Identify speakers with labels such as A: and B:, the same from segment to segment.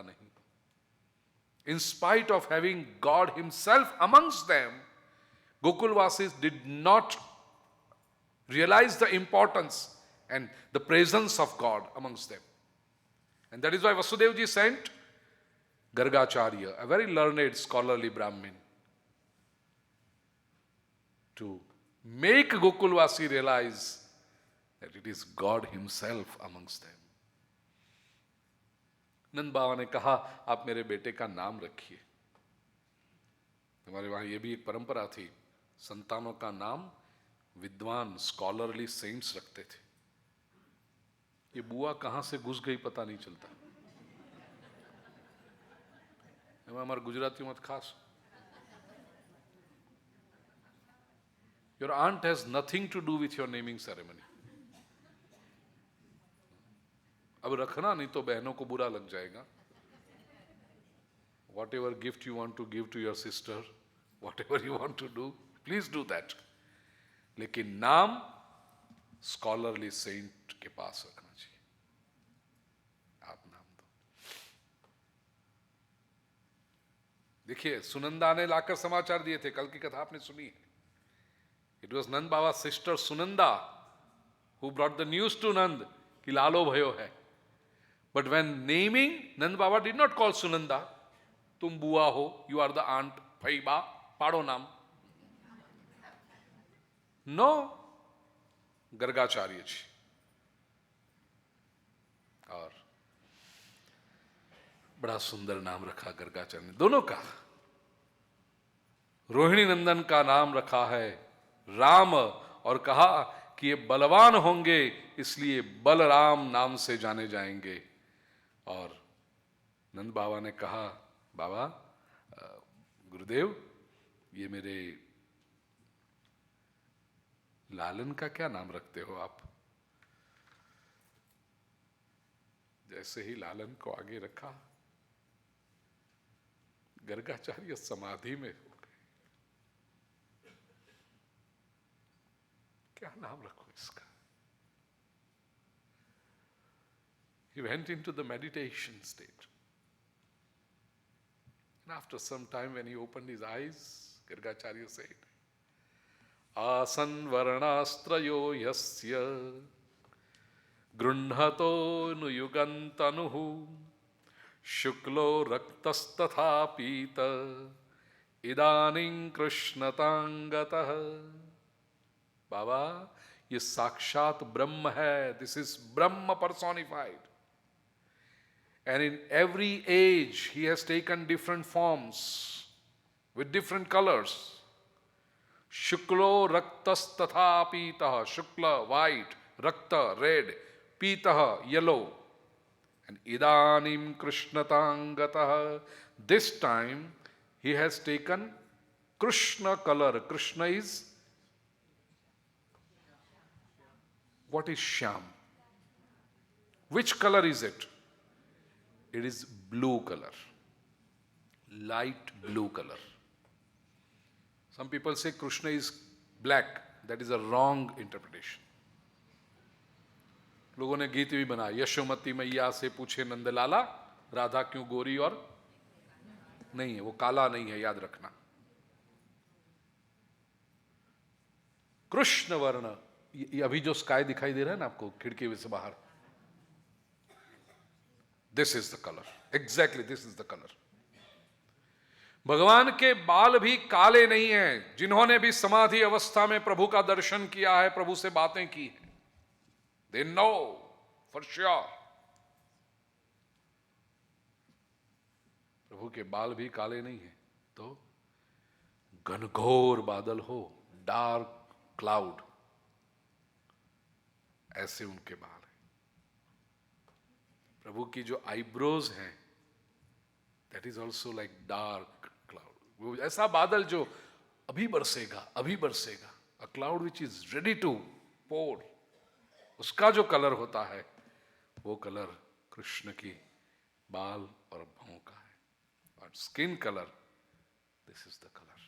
A: नहीं. In spite of having God Himself amongst them, Gokulvasis did not realize the importance and the presence of God amongst them. And that is why Vasudevji sent Gargacharya, a very learned, scholarly Brahmin, to make Gokulvasi realize that it is God Himself amongst them. नंद बाबा ने कहा, आप मेरे बेटे का नाम रखिए. हमारे वहां यह भी एक परंपरा थी, संतानों का नाम विद्वान स्कॉलरली सेंट्स रखते थे. ये बुआ कहां से घुस गई पता नहीं चलता. हमारे गुजराती मत खास. Your aunt has nothing to do with your naming ceremony. अब रखना, नहीं तो बहनों को बुरा लग जाएगा. Whatever gift you want to give to your sister, whatever you want to do, please do that. लेकिन नाम स्कॉलरली सेंट के पास रखना चाहिए. आप नाम दो. देखिए, सुनंदा ने लाकर समाचार दिए थे. कल की कथा आपने सुनी है. It was Nand Baba's sister Sunanda who brought the news to Nand कि लालो भयो है. But when naming, Nand Baba did not call Sunanda. तुम बुआ हो, you are the aunt, faba, पाड़ो नाम. No, गर्गाचार्य जी. और बड़ा सुंदर नाम रखा गर्गाचार्य ने, दोनों का. रोहिणी नंदन का नाम रखा है राम, और कहा कि ये बलवान होंगे इसलिए बलराम नाम से जाने जाएंगे. और नंद बाबा ने कहा, बाबा गुरुदेव, ये मेरे लालन का क्या नाम रखते हो आप? जैसे ही लालन को आगे रखा, गर्गाचार्य समाधि में हो गए. क्या नाम रखो इसका? He went into the meditation state. And after some time, when he opened his eyes, Gargacharya said, Asan varnastrayo yasya grunhato nuyugantanuhu shuklo raktastatha pita idaning krishnatangataha. बाबा, ये साक्षात ब्रह्म है. This is Brahma personified. And in every age, he has taken different forms with different colors. Shuklo raktas tatha pitaha. Shukla, white. Rakta, red. Pitaha, yellow. And idanim krishnatangataha. This time, he has taken Krishna color. Krishna is, what is Shyam? Which color is it? It is blue color, light blue color. Some people say Krishna is black. That is a wrong interpretation. लोगों ने गीत भी बनाया, यशोमती मैया से पूछे नंदलाला, राधा क्यों गोरी और नहीं है. वो काला नहीं है, याद रखना. कृष्ण वर्ण, ये अभी जो स्काई दिखाई दे रहा है ना आपको खिड़की में से बाहर, this is the color. Exactly, this is the color. भगवान के बाल भी काले नहीं हैं. जिन्होंने भी समाधि अवस्था में प्रभु का दर्शन किया है, प्रभु से बातें की हैं, they know for sure. प्रभु के बाल भी काले नहीं हैं. तो घनघोर बादल हो, डार्क क्लाउड, ऐसे उनके बाल हैं. प्रभु की जो आईब्रोज हैं, that is also like dark cloud. वो ऐसा बादल जो अभी बरसेगा, अभी बरसेगा. A cloud which is ready to pour. उसका जो कलर होता है, वो कलर कृष्ण की बाल और भौं का है. और skin colour, this is the colour.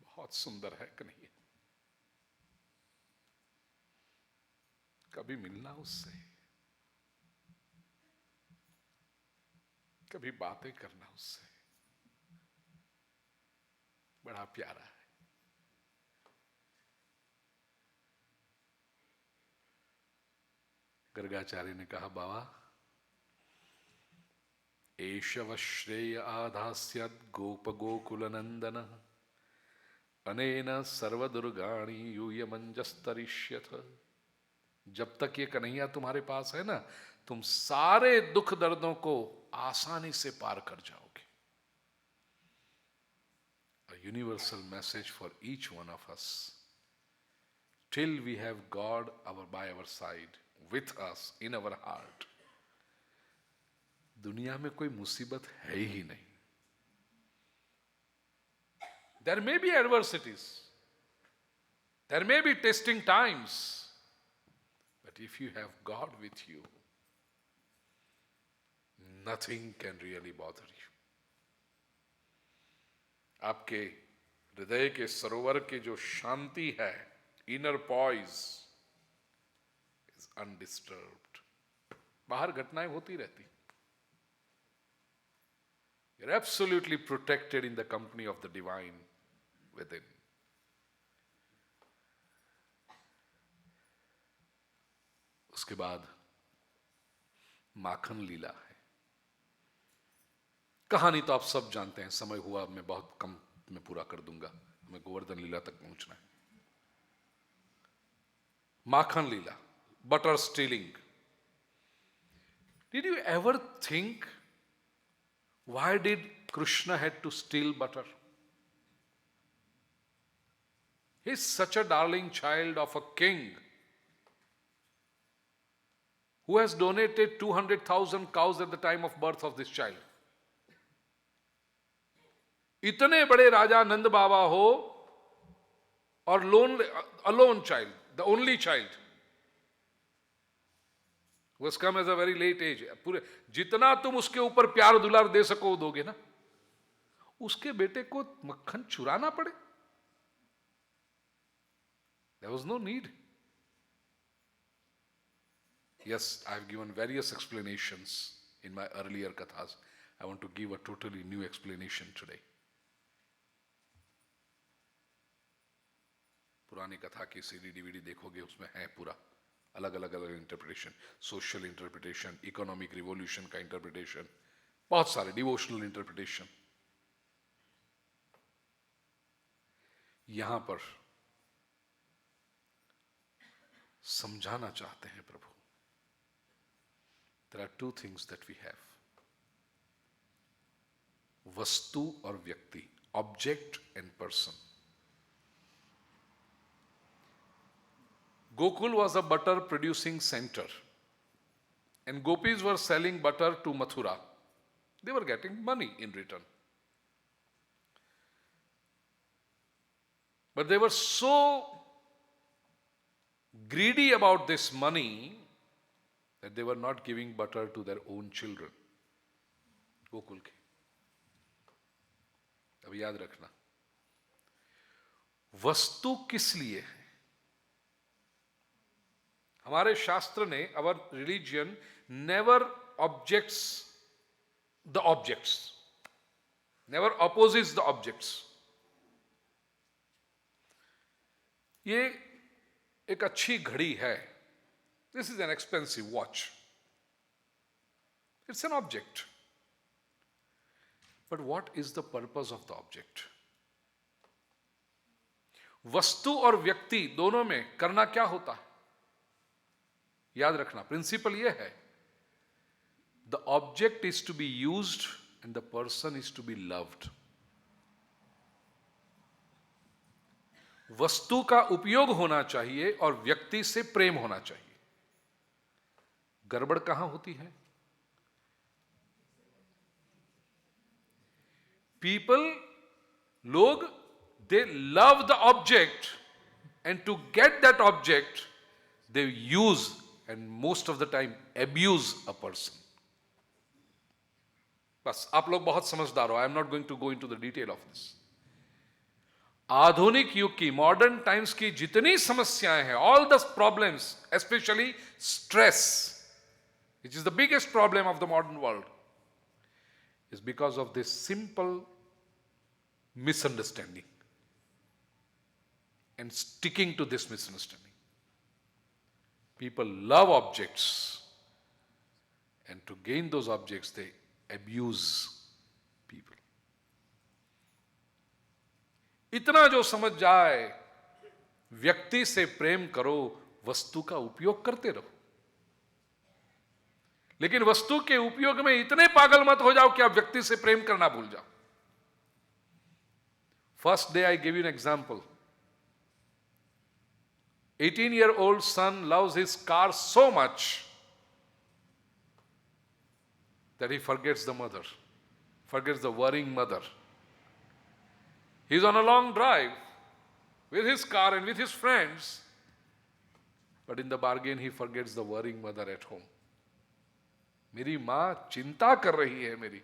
A: बहुत सुंदर है कि नहीं? कभी मिलना उससे, कभी बातें करना उससे, बड़ा प्यारा है। गर्गाचार्य ने कहा, बाबा एषव श्रेय आधास्यद गोप गोकुल नंदन अनेन सर्वदुर्गाणी यूयमंजस्तरिष्यथ। जब तक ये कन्हैया तुम्हारे पास है ना, तुम सारे दुख दर्दों को आसानी से पार कर जाओगे। A universal message for each one of us. Till we have God by our side, with us, in our heart, दुनिया में कोई मुसीबत है ही नहीं। There may be adversities, there may be testing times, but if you have God with you, nothing can really bother you. आपके हृदय के सरोवर के जो शांति है, इनर पॉइज इज अनडिस्टर्ब्ड। बाहर घटनाएं होती रहती, you're absolutely protected in the company of the divine within. उसके बाद माखन लीला है। कहानी तो आप सब जानते हैं, समय हुआ मैं बहुत कम में पूरा कर दूंगा, हमें गोवर्धन लीला तक पहुंचना है। माखन लीला, butter stealing. Did you ever think why did Krishna had to steal butter? He is such a darling child of a king who has donated 200,000 cows at the time of birth of this child. इतने बड़े राजा नंद बाबा हो और alone child, the only child, was come as a very late age. पूरे जितना तुम उसके ऊपर प्यार दुलार दे सको दोगे ना, उसके बेटे को मक्खन चुराना पड़े? There was no need. Yes, I have given various explanations in my earlier kathas. I want to give a totally new explanation today. पुरानी कथा की सीडी डीवीडी देखोगे, उसमें है पूरा अलग अलग अलग interpretation, social interpretation, economic revolution का इंटरप्रिटेशन, बहुत सारे डिवोशनल इंटरप्रिटेशन। यहां पर समझाना चाहते हैं प्रभु, there are two things that we have, वस्तु और व्यक्ति, object and person. Gokul was a butter producing center, and gopis were selling butter to Mathura. They were getting money in return. But they were so greedy about this money that they were not giving butter to their own children. Gokul के। अब याद रखना, वस्तु किस लिए है? हमारे शास्त्र ने, our religion never objects the objects, never opposes the objects. ये एक अच्छी घड़ी है, this is an expensive watch, it's an object, but what is the purpose of the object? वस्तु और व्यक्ति दोनों में करना क्या होता है? याद रखना, प्रिंसिपल यह है, the object is to be used and the person is to be loved. वस्तु का उपयोग होना चाहिए और व्यक्ति से प्रेम होना चाहिए। गड़बड़ कहां होती है? पीपल, लोग, they love the object and to get that object they use and most of the time abuse a person. बस आप लोग बहुत समझदार हो, I am not going to go into the detail of this. आधुनिक युग की, मॉडर्न टाइम्स की जितनी समस्याएं हैं, all the problems, especially stress, which is the biggest problem of the modern world, is because of this simple misunderstanding and sticking to this misunderstanding. People love objects, and to gain those objects, they abuse people. इतना जो समझ जाए, व्यक्ति से प्रेम करो, वस्तु का उपयोग करते रहो, लेकिन वस्तु के उपयोग में इतने पागल मत हो जाओ कि आप व्यक्ति से प्रेम करना भूल जाओ. First day I gave you an example. 18-year-old son loves his car so much that he forgets the mother, forgets the worrying mother. He's on a long drive with his car and with his friends, but in the bargain he forgets the worrying mother at home. मेरी माँ चिंता कर रही है मेरी.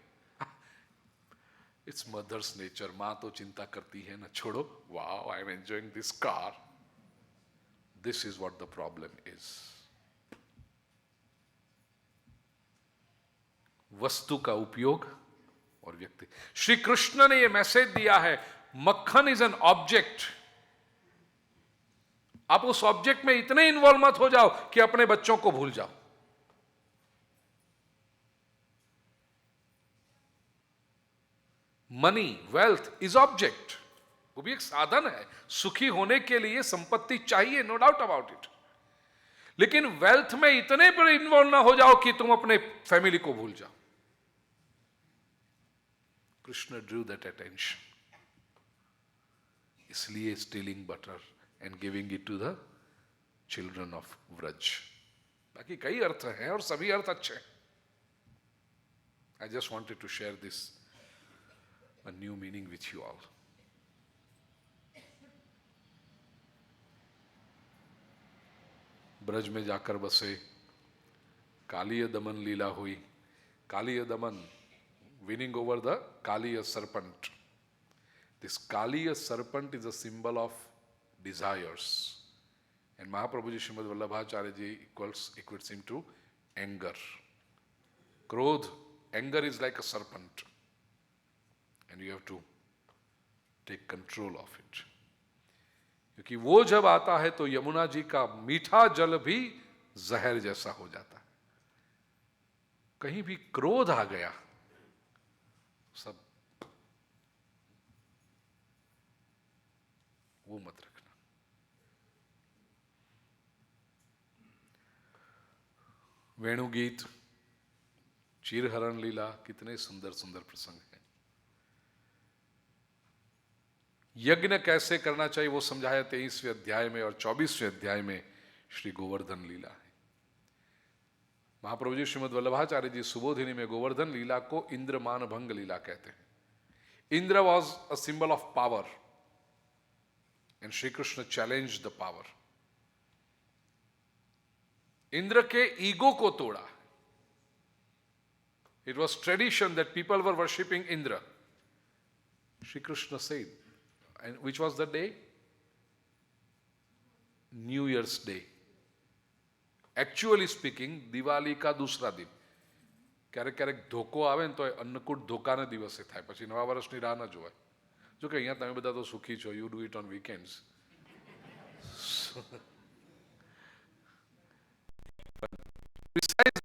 A: It's mother's nature. माँ तो चिंता करती है ना, छोड़ो. Wow, I'm enjoying this car. This is what the problem is. वस्तु का उपयोग और व्यक्ति. श्री कृष्ण ने यह मैसेज दिया है, मक्खन इज एन ऑब्जेक्ट. आप उस ऑब्जेक्ट में इतने इन्वॉल्व मत हो जाओ कि अपने बच्चों को भूल जाओ. Money, wealth is object. वो भी एक साधन है. सुखी होने के लिए संपत्ति चाहिए, नो डाउट अबाउट इट. लेकिन वेल्थ में इतने पर इन्वॉल्व ना हो जाओ कि तुम अपने फैमिली को भूल जाओ. Krishna drew that attention. इसलिए stealing butter and giving it to the children of Vraj. बाकी कई अर्थ हैं और सभी अर्थ अच्छे हैं. I just wanted to share this a new meaning with you all. Braj में जाकर बसे, कालीय दमन लीला हुई. कालीय दमन, winning over the Kaliya serpent. This Kaliya serpent is a symbol of desires, and Mahaprabhu ji Srimad Vallabhacharya ji equates him to anger. Krodh, anger is like a serpent, and you have to take control of it. क्योंकि वो जब आता है तो यमुना जी का मीठा जल भी जहर जैसा हो जाता है. कहीं भी क्रोध आ गया, सब वो मत रखना. वेणुगीत, चीरहरण लीला, कितने सुंदर सुंदर प्रसंग हैं. यज्ञ कैसे करना चाहिए वो समझाया 23वें अध्याय में, और 24वें अध्याय में श्री गोवर्धन लीला है. महाप्रभु जी श्रीमद वल्लभाचार्य जी सुबोधिनी में गोवर्धन लीला को इंद्रमान भंग लीला कहते हैं. Indra was a symbol of power, and Shri Krishna challenge the power. Indra के ईगो को तोड़ा. It was tradition that people were worshipping Indra. Shri Krishna said, and which was the day? New Year's Day. Actually speaking, Diwali કા दूसरा दिन. ક્યારેક ક્યારેક ધોકો આવે ને તો અન્નકૂટ ધોકાના દિવસે થાય, પછી નવા વર્ષની રાહ ન જોવાય. જો કે અહીંયા તમે બધા તો સુખી છો, you do it on weekends. Besides